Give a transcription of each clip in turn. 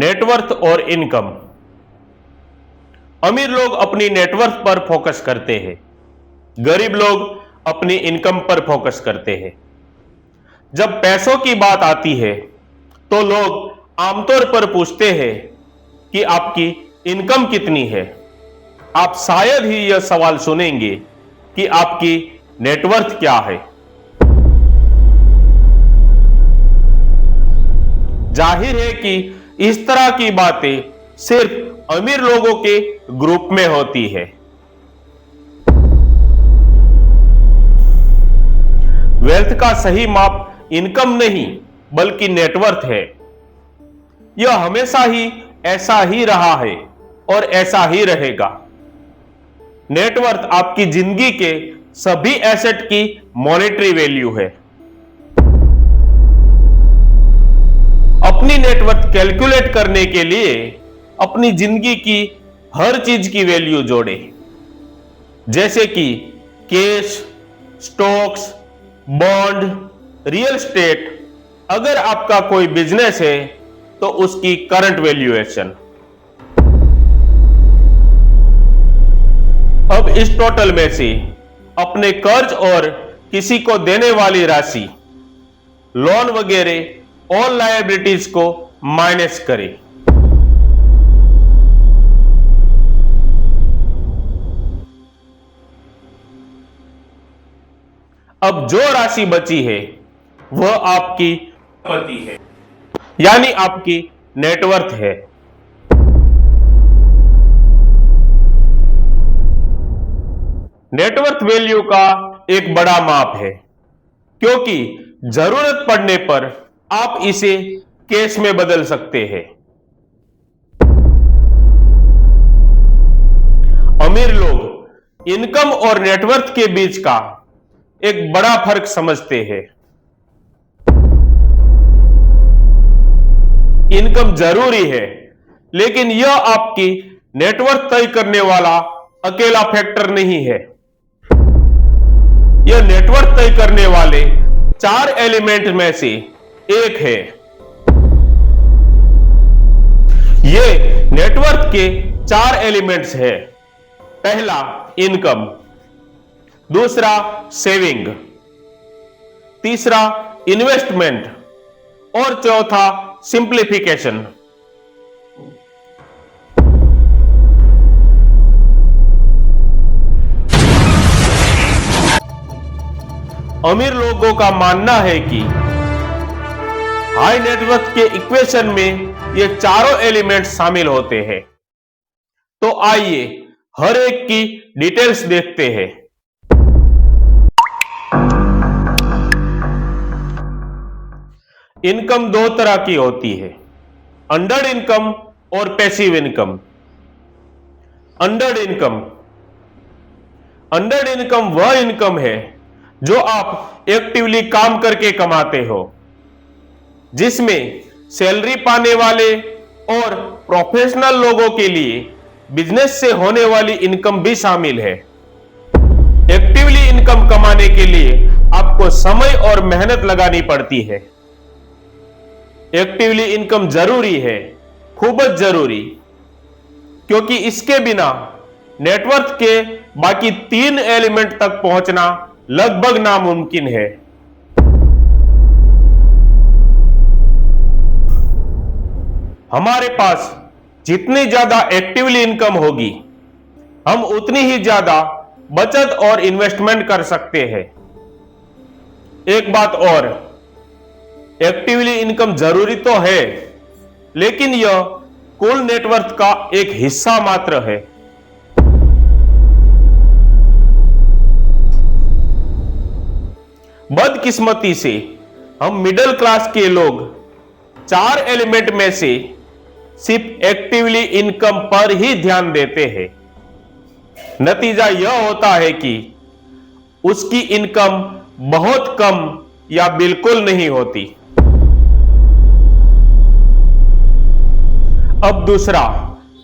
Net worth और income. अमीर लोग अपनी नेटवर्थ पर फोकस करते हैं, गरीब लोग अपनी इनकम पर फोकस करते हैं। जब पैसों की बात आती है तो लोग आमतौर पर पूछते हैं कि आपकी इनकम कितनी है। आप शायद ही यह सवाल सुनेंगे कि आपकी नेटवर्थ क्या है। जाहिर है कि इस तरह की बातें सिर्फ अमीर लोगों के ग्रुप में होती है। वेल्थ का सही माप इनकम नहीं बल्कि नेटवर्थ है। यह हमेशा ही ऐसा ही रहा है और ऐसा ही रहेगा। नेटवर्थ आपकी जिंदगी के सभी एसेट की मॉनेटरी वैल्यू है। अपनी नेटवर्थ कैलकुलेट करने के लिए अपनी जिंदगी की हर चीज की वैल्यू जोड़े, जैसे कि cash, stocks, bond, real estate. अगर आपका कोई बिजनेस है तो उसकी करंट वैल्यूएशन। अब इस टोटल में से अपने कर्ज और किसी को देने वाली राशि, लोन वगैरह ऑल लायबिलिटीज को माइनस करें। अब जो राशि बची है वह आपकी संपत्ति है, यानी आपकी नेटवर्थ है। नेटवर्थ वैल्यू का एक बड़ा माप है, क्योंकि जरूरत पड़ने पर आप इसे कैश में बदल सकते हैं। अमीर लोग इनकम और नेटवर्थ के बीच का एक बड़ा फर्क समझते हैं। इनकम जरूरी है, लेकिन यह आपकी नेटवर्थ तय करने वाला अकेला फैक्टर नहीं है। यह नेटवर्थ तय करने वाले 4 एलिमेंट में से एक है। ये नेटवर्थ के 4 एलिमेंट्स है। पहला इनकम, दूसरा सेविंग, तीसरा इन्वेस्टमेंट और चौथा सिंप्लीफिकेशन। अमीर लोगों का मानना है कि हाई नेटवर्थ के इक्वेशन में ये चारों एलिमेंट्स शामिल होते हैं। तो आइए हर एक की डिटेल्स देखते हैं। इनकम 2 तरह की होती है, अर्न्ड इनकम और पैसिव इनकम। अर्न्ड इनकम वह इनकम है जो आप एक्टिवली काम करके कमाते हो, जिसमें सैलरी पाने वाले और प्रोफेशनल लोगों के लिए बिजनेस से होने वाली इनकम भी शामिल है। एक्टिवली इनकम कमाने के लिए आपको समय और मेहनत लगानी पड़ती है। एक्टिवली इनकम जरूरी है, खूब जरूरी, क्योंकि इसके बिना नेटवर्थ के बाकी 3 एलिमेंट तक पहुंचना लगभग नामुमकिन है। हमारे पास जितनी ज्यादा एक्टिवली इनकम होगी, हम उतनी ही ज्यादा बचत और इन्वेस्टमेंट कर सकते हैं। एक बात और, एक्टिवली इनकम जरूरी तो है, लेकिन यह कुल नेटवर्थ का एक हिस्सा मात्र है। बदकिस्मती से हम मिडिल क्लास के लोग 4 एलिमेंट में से सिर्फ एक्टिवली इनकम पर ही ध्यान देते हैं। नतीजा यह होता है कि उसकी इनकम बहुत कम या बिल्कुल नहीं होती। अब दूसरा,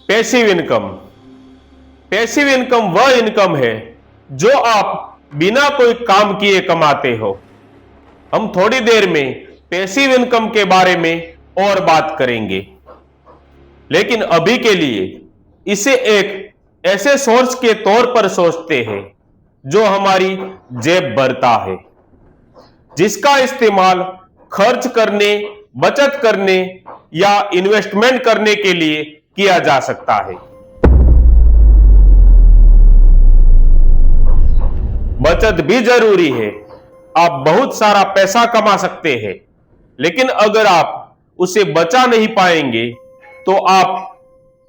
पैसिव इनकम। पैसिव इनकम वह इनकम है जो आप बिना कोई काम किए कमाते हो। हम थोड़ी देर में पैसिव इनकम के बारे में और बात करेंगे। लेकिन अभी के लिए इसे एक ऐसे सोर्स के तौर पर सोचते हैं जो हमारी जेब भरता है, जिसका इस्तेमाल खर्च करने, बचत करने या इन्वेस्टमेंट करने के लिए किया जा सकता है। बचत भी जरूरी है। आप बहुत सारा पैसा कमा सकते हैं, लेकिन अगर आप उसे बचा नहीं पाएंगे तो आप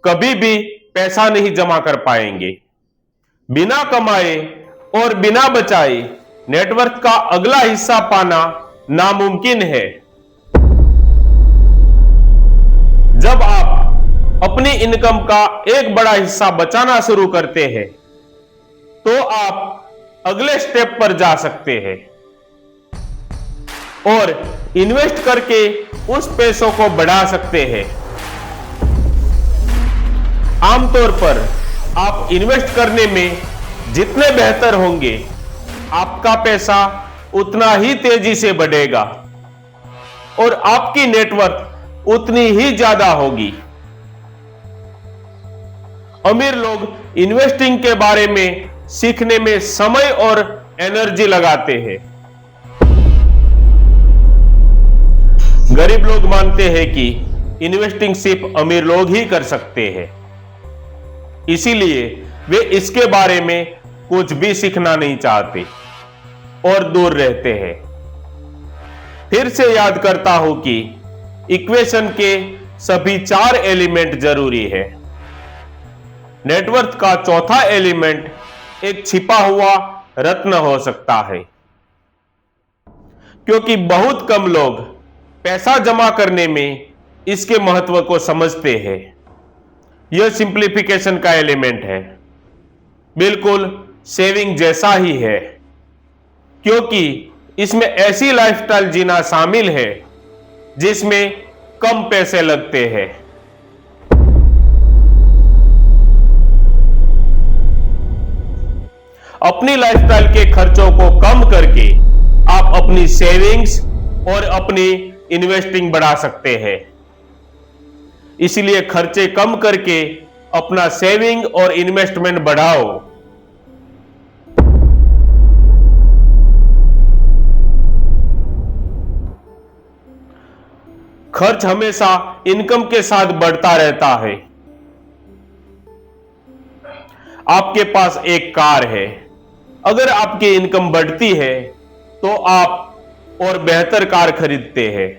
कभी भी पैसा नहीं जमा कर पाएंगे। बिना कमाए और बिना बचाए नेटवर्थ का अगला हिस्सा पाना नामुमकिन है। जब आप अपनी इनकम का एक बड़ा हिस्सा बचाना शुरू करते हैं तो आप अगले स्टेप पर जा सकते हैं और इन्वेस्ट करके उस पैसों को बढ़ा सकते हैं। आमतौर पर आप इन्वेस्ट करने में जितने बेहतर होंगे, आपका पैसा उतना ही तेजी से बढ़ेगा और आपकी नेटवर्थ उतनी ही ज्यादा होगी। अमीर लोग इन्वेस्टिंग के बारे में सीखने में समय और एनर्जी लगाते हैं। गरीब लोग मानते हैं कि इन्वेस्टिंग सिर्फ अमीर लोग ही कर सकते हैं, इसीलिए वे इसके बारे में कुछ भी सीखना नहीं चाहते और दूर रहते हैं। फिर से याद करता हूं कि इक्वेशन के सभी 4 एलिमेंट जरूरी है। नेटवर्थ का चौथा एलिमेंट एक छिपा हुआ रत्न हो सकता है, क्योंकि बहुत कम लोग पैसा जमा करने में इसके महत्व को समझते हैं। यह सिंप्लीफिकेशन का एलिमेंट है, बिल्कुल सेविंग जैसा ही है, क्योंकि इसमें ऐसी लाइफस्टाइल जीना शामिल है जिसमें कम पैसे लगते हैं। अपनी लाइफस्टाइल के खर्चों को कम करके आप अपनी सेविंग्स और अपनी इन्वेस्टिंग बढ़ा सकते हैं। इसलिए खर्चे कम करके अपना सेविंग और इन्वेस्टमेंट बढ़ाओ। खर्च हमेशा इनकम के साथ बढ़ता रहता है। आपके पास एक कार है, अगर आपकी इनकम बढ़ती है तो आप और बेहतर कार खरीदते हैं।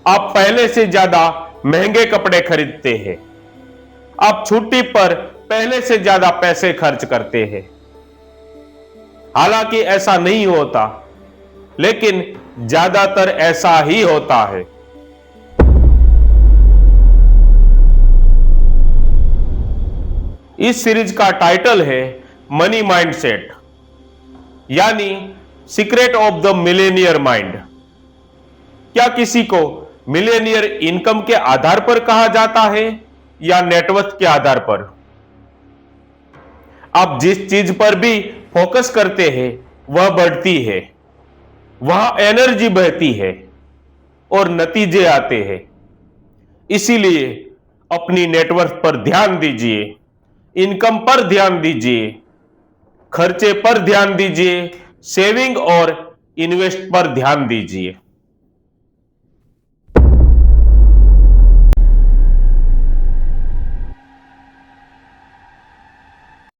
आप पहले से ज्यादा महंगे कपड़े खरीदते हैं। आप छुट्टी पर पहले से ज्यादा पैसे खर्च करते हैं। हालांकि ऐसा नहीं होता, लेकिन ज्यादातर ऐसा ही होता है। इस सीरीज का टाइटल है मनी माइंडसेट, यानी secret of the Millionaire mind. क्या किसी को मिलेनियर इनकम के आधार पर कहा जाता है या नेटवर्थ के आधार पर? आप जिस चीज पर भी फोकस करते हैं वह बढ़ती है, वह एनर्जी बहती है और नतीजे आते हैं। इसीलिए अपनी नेटवर्थ पर ध्यान दीजिए, इनकम पर ध्यान दीजिए, खर्चे पर ध्यान दीजिए, सेविंग और इन्वेस्ट पर ध्यान दीजिए।